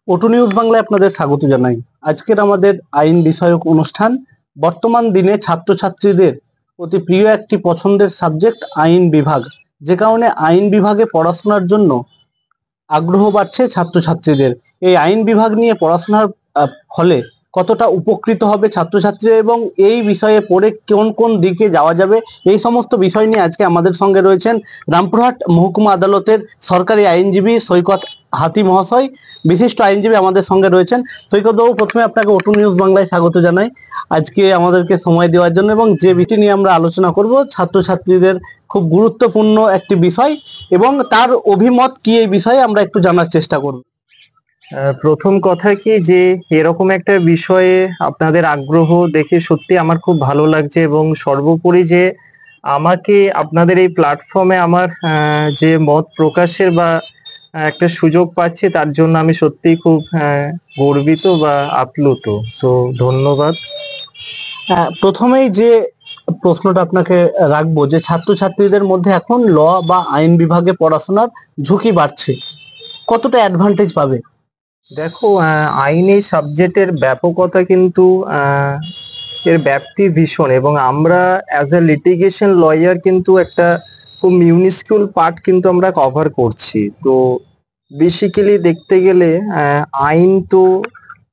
ওটু news বাংলায় আপনাদের স্বাগত জানাই। আজকের আমাদের আইন বিষয়ক অনুষ্ঠান। বর্তমান দিনে ছাত্রছাত্রীদের অতি প্রিয় একটি পছন্দের সাবজেক্ট আইন বিভাগ, যে কারণে আইন বিভাগে পড়াশোনার জন্য আগ্রহ বাড়ছে ছাত্রছাত্রীদের। এই আইন বিভাগ নিয়ে পড়াশোনার ফলে কতটা উপকৃত হবে ছাত্রছাত্রীরা এবং এই বিষয়ে পড়ে কোন কোন দিকে যাওয়া যাবে, এই সমস্ত বিষয় নিয়ে আজকে আমাদের সঙ্গে রয়েছেন রামপুরহাট মহকুমা আদালতের সরকারি আইনজীবী সৈকত হাতি মহাশয়। বিশিষ্ট আইনজীবী আমাদের সঙ্গে রয়েছেন। সৈকত বাবু, প্রথমে আপনাকে ওটু নিউজ বাংলায় স্বাগত জানাই আজকে আমাদেরকে সময় দেওয়ার জন্য, এবং যে বিষয় নিয়ে আমরা আলোচনা করব ছাত্রছাত্রীদের খুব গুরুত্বপূর্ণ একটি বিষয় এবং তার অভিমত কি এই বিষয়ে আমরা একটু জানার চেষ্টা করব। প্রথম কথা কি যে এরকম একটা বিষয়ে আপনাদের আগ্রহ দেখে সত্যি আমার খুব ভালো লাগছে, এবং সর্বোপরি যে আমাকে আপনাদের এই প্ল্যাটফর্মে আমার যে মত প্রকাশের বা একটা সুযোগ পাচ্ছি তার জন্য আমি সত্যিই খুব গর্বিত বা আপ্লুত। তো ধন্যবাদ। প্রথমেই যে প্রশ্নটা আপনাকে রাখবো, যে ছাত্রছাত্রীদের মধ্যে এখন ল বা আইন বিভাগে পড়াশোনার ঝুঁকি বাড়ছে, কতটা অ্যাডভান্টেজ পাবে? দেখো, আইন এই সাবজেক্টের ব্যাপকতা কিন্তু এর ব্যাপ্তি ভীষণ, এবং আমরা অ্যাজ এ লিটিগেশন লয়ার কিন্তু একটা খুব মিউনিসকিউল পার্ট কিন্তু আমরা কভার করছি। তো বেসিক্যালি দেখতে গেলে আইন তো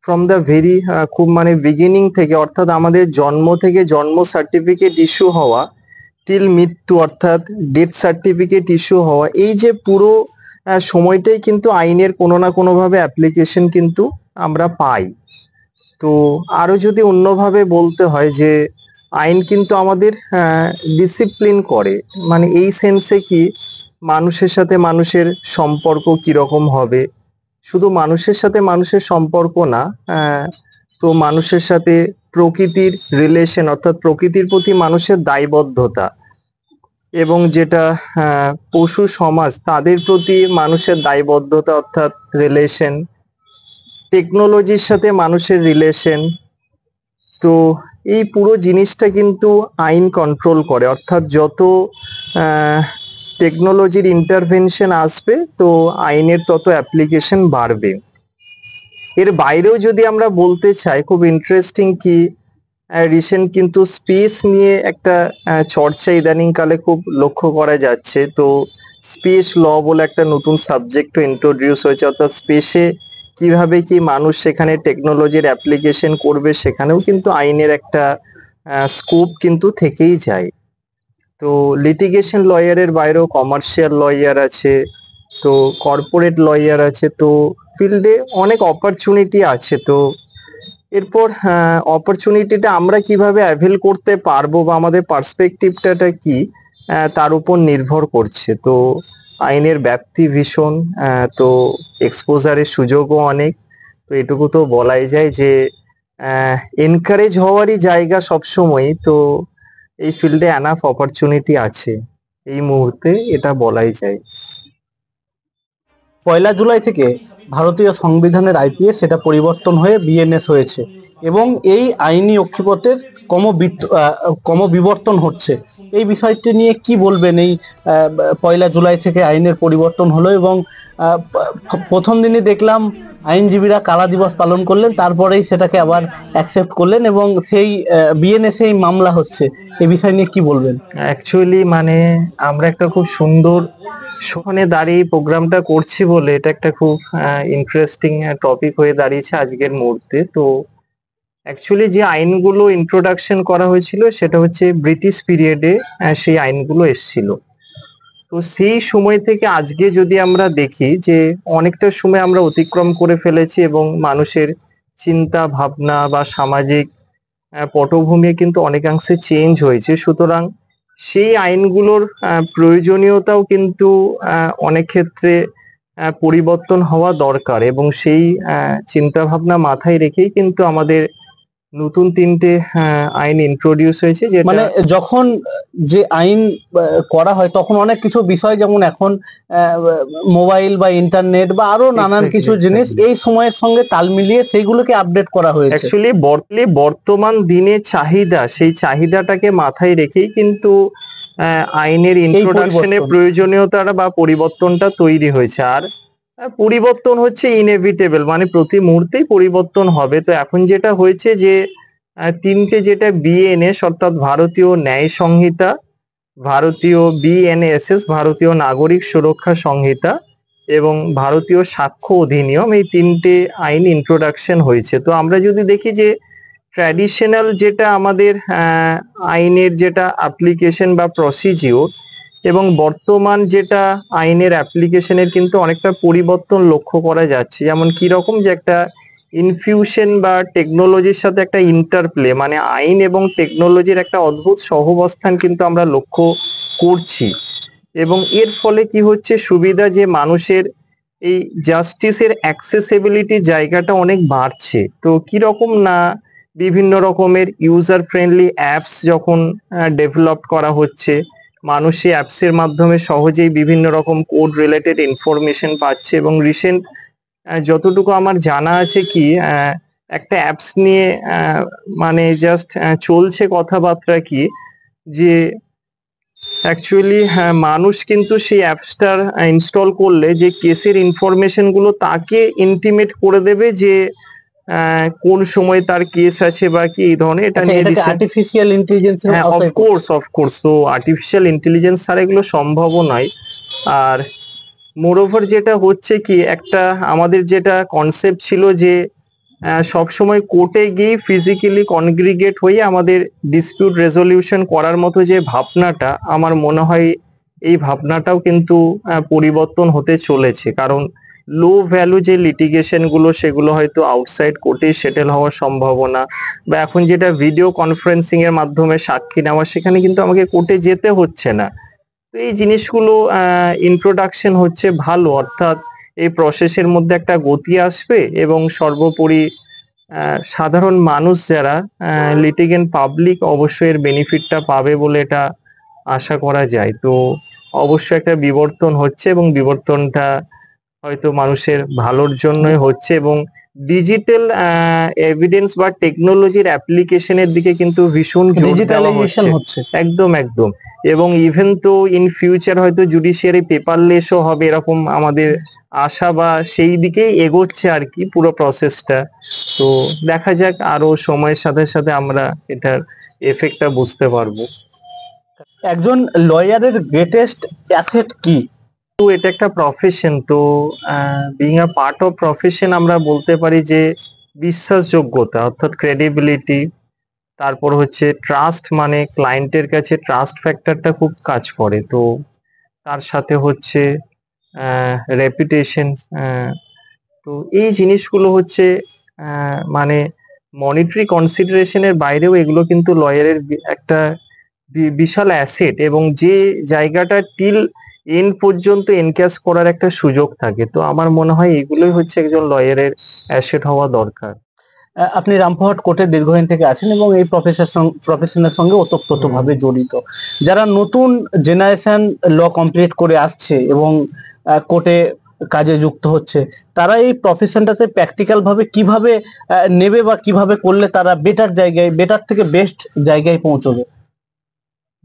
ফ্রম দ্য ভেরি খুব মানে বিগিনিং থেকে, অর্থাৎ আমাদের জন্ম থেকে জন্ম সার্টিফিকেট ইস্যু হওয়া টিল মৃত্যু, অর্থাৎ ডেথ সার্টিফিকেট ইস্যু হওয়া, এই যে পুরো সময়টাই কিন্তু আইনের কোনো না কোনোভাবে অ্যাপ্লিকেশন কিন্তু আমরা পাই। তো আরো যদি অন্যভাবে বলতে হয় যে আইন কিন্তু আমাদের ডিসিপ্লিন করে, মানে এই সেন্সে কি মানুষের সাথে মানুষের সম্পর্ক কিরকম হবে, শুধু মানুষের সাথে মানুষের সম্পর্ক না, তো মানুষের সাথে প্রকৃতির রিলেশন, অর্থাৎ প্রকৃতির প্রতি মানুষের দায়বদ্ধতা, এবং যেটা পশু সমাজ তাদের প্রতি মানুষের দায়বদ্ধতা অর্থাৎ রিলেশন, টেকনোলজির সাথে মানুষের রিলেশন। তো এই পুরো জিনিসটা কিন্তু আইন কন্ট্রোল করে, অর্থাৎ যত টেকনোলজির ইন্টারভেনশন আসবে তো আইনের তত অ্যাপ্লিকেশন বাড়বে। এর বাইরেও যদি আমরা বলতে চাই, খুব ইন্টারেস্টিং কি রিসেন্ট কিন্তু স্পেস নিয়ে একটা চর্চা ইদানিংকালে খুব লক্ষ্য করা যাচ্ছে। তো স্পেস ল বলে একটা নতুন সাবজেক্টও ইন্ট্রোডিউস হয়েছে, অর্থাৎ স্পেসে কিভাবে কি মানুষ সেখানে টেকনোলজির অ্যাপ্লিকেশন করবে, সেখানেও কিন্তু আইনের একটা স্কোপ কিন্তু থেকেই যায়। তো লিটিগেশন লয়ারের বাইরেও কমার্শিয়াল লয়ার আছে, তো কর্পোরেট লয়ার আছে, তো ফিল্ডে অনেক অপরচুনিটি আছে। তো এরপর অপরচুনিটিটা আমরা কিভাবে অ্যাভেল করতে পারবো বা আমাদের পার্সপেক্টিভটা কি, তার উপর নির্ভর করছে। তো আইনের ব্যাপ্তি ভীষণ, তো এক্সপোজারের সুযোগও অনেক। তো এটুকু তো বলাই যায় যে এনকারেজ হওয়ারই জায়গা সবসময়। তো এই ফিল্ডে এনাফ অপরচুনিটি আছে এই মুহূর্তে, এটা বলাই যায়। 1 জুলাই থেকে ভারতীয় সংবিধানের আইপিএস সেটা পরিবর্তন হয়ে বিএনএস হয়েছে এবং এই আইনি অক্ষিপথের ক্রমবিবর্তন হচ্ছে। এই বিষয়টি নিয়ে কি বলবেন? এই 1 জুলাই থেকে আইনের পরিবর্তন হলো এবং প্রথম দিনই দেখলাম আইনজীবীরা কালা দিবস পালন করলেন, তারপরেই সেটাকে আবার অ্যাকসেপ্ট করলেন এবং সেই বিএনএস এই মামলা হচ্ছে। এই বিষয় নিয়ে কি বলবেন? অ্যাকচুয়ালি মানে আমরা একটা খুব সুন্দর সময়ে দাঁড়িয়ে প্রোগ্রামটা করছি বলে এটা একটা খুব ইন্টারেস্টিং টপিক হয়ে দাঁড়িয়েছে আজকের মুহূর্তে। তো অ্যাকচুয়ালি যে আইনগুলো ইন্ট্রোডাকশন করা হয়েছিল সেটা হচ্ছে ব্রিটিশ পিরিয়ডে সেই আইনগুলো এসেছিল। তো সেই সময় থেকে আজকে যদি আমরা দেখি যে অনেকটা সময় আমরা অতিক্রম করে ফেলেছি, এবং মানুষের চিন্তা ভাবনা বা সামাজিক পটভূমি কিন্তু অনেকাংশে চেঞ্জ হয়েছে। সুতরাং সেই আইনগুলোর প্রয়োজনীয়তাও কিন্তু অনেক ক্ষেত্রে পরিবর্তন হওয়া দরকার, এবং সেই চিন্তা ভাবনা মাথায় রেখেই কিন্তু আমাদের নতুন 3টে আইন ইন্ট্রোডিউস হয়েছে। যে মানে যখন যে আইন করা হয় তখন অনেক কিছু বিষয়, যেমন এখন মোবাইল বা ইন্টারনেট বা আরো নানান কিছু জিনিস এই সময়ের সঙ্গে তাল মিলিয়ে সেইগুলোকে আপডেট করা হয়েছে। অ্যাকচুয়ালি বর্তমান দিনে চাহিদা, সেই চাহিদাটাকে মাথায় রেখেই কিন্তু আইনের ইন্ট্রোডাকশনের প্রয়োজনীয়তা বা পরিবর্তনটা তৈরি হয়েছে। আর পরিবর্তন হচ্ছে ইনএভিটেবল, মানে প্রতি মুহূর্তেই পরিবর্তন হবে। তো এখন যেটা হয়েছে যে তিনটে যেটা বিএনএস অর্থাৎ ভারতীয় ন্যায় সংহিতা, ভারতীয় বিএনএসএস ভারতীয় নাগরিক সুরক্ষা সংহিতা এবং ভারতীয় সাক্ষ্য অধিনিয়ম, এই তিনটে আইন ইন্ট্রোডাকশন হয়েছে। তো আমরা যদি দেখি যে ট্র্যাডিশনাল যেটা আমাদের আইনের যেটা অ্যাপ্লিকেশন বা প্রসিজিওর এবং বর্তমান যেটা আইনের অ্যাপ্লিকেশনের কিন্তু অনেকটা পরিবর্তন লক্ষ্য করা যাচ্ছে। যেমন কি রকম যে একটা ইনফিউশন বা টেকনোলজির সাথে একটা ইন্টারপ্লে, মানে আইন এবং টেকনোলজির একটা অদ্ভুত সহাবস্থান কিন্তু আমরা লক্ষ্য করছি। এবং এর ফলে কি হচ্ছে, সুবিধা যে মানুষের এই জাস্টিসের অ্যাক্সেসিবিলিটি জায়গাটা অনেক বাড়ছে। তো কি রকম না, বিভিন্ন রকমের ইউজার ফ্রেন্ডলি অ্যাপস যখন ডেভেলপ করা হচ্ছে, মানুষ এই অ্যাপসের মাধ্যমে সহজেই বিভিন্ন রকম কোড রিলেটেড ইনফরমেশন পাচ্ছে। এবং রিসেন্ট যতটুকু আমার জানা আছে কি একটা অ্যাপস নিয়ে মানে জাস্ট চলছে কথাবার্তা কি, যে অ্যাকচুয়ালি হ্যাঁ মানুষ কিন্তু সেই অ্যাপসটার ইনস্টল করলে যে কেসের ইনফরমেশন গুলো তাকে ইন্টিমেট করে দেবে যে কোন সময় তার কেস আছে বা কি এই ধরনের, এটা আচ্ছা, নিয়ে এটাকে আর্টিফিশিয়াল ইন্টেলিজেন্স এর হ্যাঁ আওতায় পড়ছে? অফকোর্স। তো আর্টিফিশিয়াল ইন্টেলিজেন্স ছাড়া এগুলো সম্ভব নয়। আর মোরওভার যেটা হচ্ছে কি, একটা আমাদের যেটা কনসেপ্ট ছিল যে সব সময় কোর্টে গিয়ে ফিজিক্যালি কনগ্রিগেট হয়ে আমাদের ডিসপিউট রেজলিউশন করার মতো যে ভাবনাটা, আমার মনে হয় এই ভাবনাটাও কিন্তু পরিবর্তন হতে চলেছে। কারণ লো ভ্যালু যে লিটিগেশন গুলো সেগুলো হয়তো আউটসাইড কোর্টেই সেটেল হওয়ার সম্ভাবনা, বা এখন যেটা ভিডিও কনফারেন্সিং এর মাধ্যমে সাক্ষী নেওয়া, সেখানে কিন্তু আমাকে কোর্টে যেতে হচ্ছে না। তো এই জিনিসগুলো ইন্ট্রোডাকশন হচ্ছে ভালো, অর্থাৎ এই প্রসেসের মধ্যে একটা গতি আসবে এবং সর্বোপরি সাধারণ মানুষ যারা লিটিগেন্ট পাবলিক অবশ্যই এর বেনিফিটটা পাবে বলে এটা আশা করা যায়। তো অবশ্যই একটা বিবর্তন হচ্ছে এবং বিবর্তনটা হয়তো মানুষের ভালোর জন্যই হচ্ছে। এবং ডিজিটাল এভিডেন্স বা টেকনোলজির অ্যাপ্লিকেশনের দিকে কিন্তু ভীষণ জোর দেওয়া ডিজিটালাইজেশন হচ্ছে। হচ্ছে। একদম একদম। এবং ইভেন তো ইন ফিউচার হয়তো জুডিশিয়ারি পেপারলেসও হবে এরকম আমাদের আশা, বা সেই দিকেই এগোচ্ছে আর কি পুরো প্রসেসটা। তো দেখা যাক, আরো সময়ের সাথে সাথে আমরা এটার এফেক্টটা বুঝতে পারবো। একজন লয়ারের গ্রেটেস্ট অ্যাসেট কি? তো এটা একটা প্রফেশন, তো being a part of profession আমরা বলতে পারি যে বিশ্বাসযোগ্যতা অর্থাৎ ক্রেডিবিলিটি, তারপর হচ্ছে ট্রাস্ট, মানে ক্লায়েন্টের কাছে ট্রাস্ট ফ্যাক্টরটা খুব কাজ করে। তো তার সাথে হচ্ছে রেপুটেশন। তো এই জিনিসগুলো হচ্ছে মানে মনিটারি কনসিডারেশনের বাইরেও এগুলো কিন্তু লয়ারের একটা বিশাল অ্যাসেট, এবং যে জায়গাটা টিল এন্ড পর্যন্ত এনক্যাশ করার একটা সুযোগ থাকে। তো আমার মনে হয় এগুলোই হচ্ছে একজন লয়ারের অ্যাসেট হওয়া দরকার। আপনি রামপুরহাট কোর্টে দীর্ঘদিন থেকে আছেন এবং এই প্রফেশনের সঙ্গে ওতপ্রোতভাবে জড়িত। যারা নতুন জেনারেশন ল কমপ্লিট করে আসছে এবং কোর্টে কাজে যুক্ত হচ্ছে, তারা এই প্রফেশনটাতে প্র্যাকটিক্যাল ভাবে কিভাবে নেবে বা কিভাবে করলে তারা বেটার থেকে বেস্ট জায়গায় পৌঁছবে?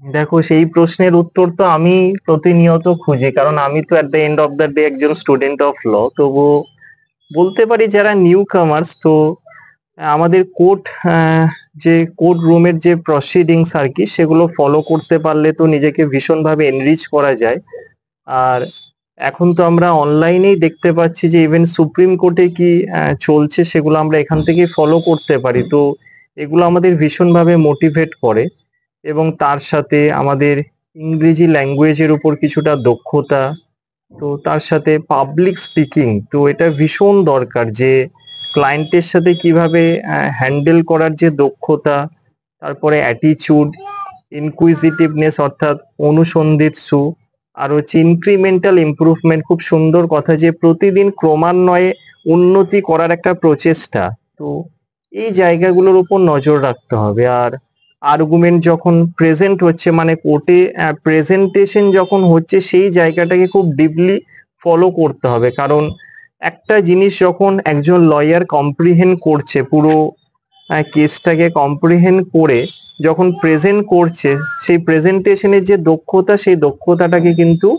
দেখো, সেই প্রশ্নের উত্তর তো আমি প্রতিনিয়ত খুঁজি, কারণ আমি তো at the end of the day একজন স্টুডেন্ট অফ ল। তবু বলতে পারি যারা নিউ কামার্স, তো আমাদের কোর্ট যে কোর্ট রুমের যে প্রসিডিংস আর কি, সেগুলো ফলো করতে পারলে তো নিজেকে ভীষণভাবে এনরিচ করা যায়। আর এখন তো আমরা অনলাইনেই দেখতে পাচ্ছি যে ইভেন সুপ্রিম কোর্টে কি চলছে সেগুলো আমরা এখান থেকেই ফলো করতে পারি। তো এগুলো আমাদের ভীষণভাবে মোটিভেট করে। এবং তার সাথে আমাদের ইংরেজি ল্যাঙ্গুয়েজের উপর কিছুটা দক্ষতা, তো তার সাথে পাবলিক স্পিকিং, তো এটা ভীষণ দরকার যে ক্লায়েন্টের সাথে কিভাবে হ্যান্ডেল করার যে দক্ষতা, তারপরে অ্যাটিচিউড, ইনকুইজিটিভনেস অর্থাৎ অনুসন্ধিৎসু, আর হচ্ছে ইনক্রিমেন্টাল ইমপ্রুভমেন্ট, খুব সুন্দর কথা যে প্রতিদিন ক্রমান্বয়ে উন্নতি করার একটা প্রচেষ্টা। তো এই জায়গাগুলোর উপর নজর রাখতে হবে। আর আর্গুমেন্ট যখন প্রেজেন্ট হচ্ছে, মানে কোর্টে প্রেজেন্টেশন যখন হচ্ছে, সেই জায়গাটাকে খুব ডিপলি ফলো করতে হবে। কারণ একটা জিনিস যখন একজন লয়ার কম্প্রিহেন্ড করছে, পুরো কেসটাকে কম্প্রিহেন্ড করে যখন প্রেজেন্ট করছে, সেই প্রেজেন্টেশনের যে দক্ষতা, সেই দক্ষতাটাকে কিন্তু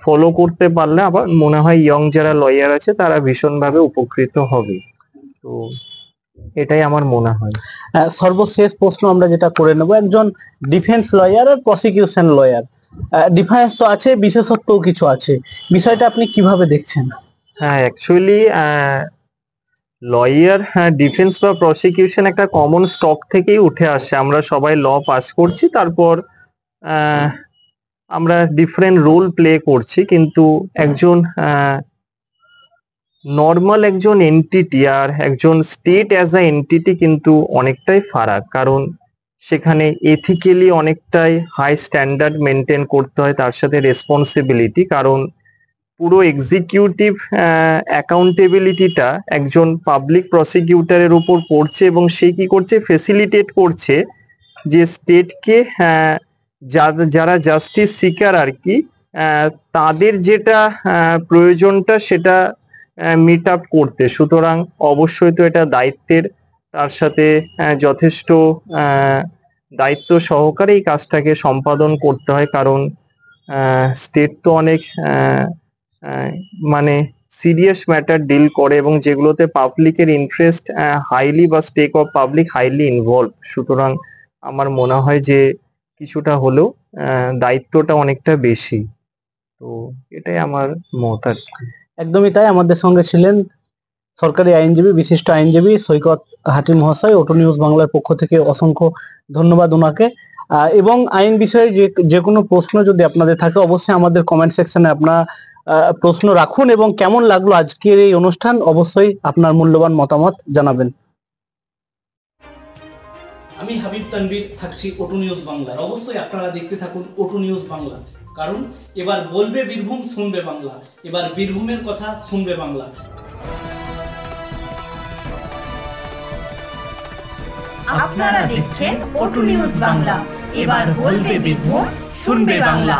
ফলো করতে পারলে আবার মনে হয় ইয়ং যারা লয়ার আছে তারা ভীষণভাবে উপকৃত হবে। তো এটাই আমার মনে হয়। সর্বশেষ প্রশ্ন আমরা যেটা করে নেব, একজন ডিফেন্স লয়ার আর প্রসিকিউশন লয়ার, ডিফারেন্স তো আছে, বিশেষত্বও কিছু আছে, বিষয়টা আপনি কিভাবে দেখছেন? হ্যাঁ, অ্যাকচুয়ালি লয়ার, হ্যাঁ, ডিফেন্স বা প্রসিকিউশন একটা কমন স্টক থেকেই উঠে আসে। আমরা সবাই ল পাস করছি, তারপর আমরা ডিফারেন্ট রোল প্লে করছি, কিন্তু একজন নর্মাল একজন এন্টিটি আর একজন স্টেট অ্যাজ আ এন্টিটি কিন্তু অনেকটাই ফারাক। কারণ সেখানে এথিক্যালি অনেকটাই হাই স্ট্যান্ডার্ড মেনটেন করতে হয়, তার সাথে রেসপন্সিবিলিটি। কারণ পুরো এক্সিকিউটিভ অ্যাকাউন্টেবিলিটিটা একজন পাবলিক প্রসিকিউটরের উপর পড়ছে, এবং সে কি করছে, ফেসিলিটেট করছে যে স্টেটকে যারা জাস্টিস সিকার আর কি, তাদের যেটা প্রয়োজনটা সেটা মিট আপ করতে। সুতরাং অবশ্যই তো এটা দায়িত্বের, তার সাথে যথেষ্ট দায়িত্ব সহকারে এই কাজটাকে সম্পাদন করতে হয়। কারণ স্টেট তো অনেক মানে সিরিয়াস ম্যাটার ডিল করে, এবং যেগুলোতে পাবলিকের ইন্টারেস্ট হাইলি বা stake of public highly involve. সুতরাং আমার মনে হয় যে কিছুটা হলেও দায়িত্বটা অনেকটা বেশি। তো এটাই আমার মত আর কি। একদমই তাই। আমাদের সঙ্গে ছিলেন সরকারি আইনজীবী, বিশিষ্ট আইনজীবী সৈকত হাটি মহাশয়। অটো নিউজ বাংলার পক্ষ থেকে অসংখ্য ধন্যবাদ ওনাকে। এবং আইন বিষয়ে যে কোনো প্রশ্ন যদি আপনাদের থাকে, অবশ্যই আমাদের কমেন্ট সেকশনে আপনার প্রশ্ন রাখুন, এবং কেমন লাগলো আজকের এই অনুষ্ঠান অবশ্যই আপনার মূল্যবান মতামত জানাবেন। আমি হাবিব তানভীর, থাকছি অটো নিউজ বাংলায়। অবশ্যই আপনারা দেখতে থাকুন অটো নিউজ বাংলা, কারণ এবার বলবে বীরভূম, শুনবে বাংলা। এবার বীরভূমের কথা শুনবে বাংলা। আপনারা দেখছেন অটো নিউজ বাংলা, এবার বলবে বীরভূম, শুনবে বাংলা।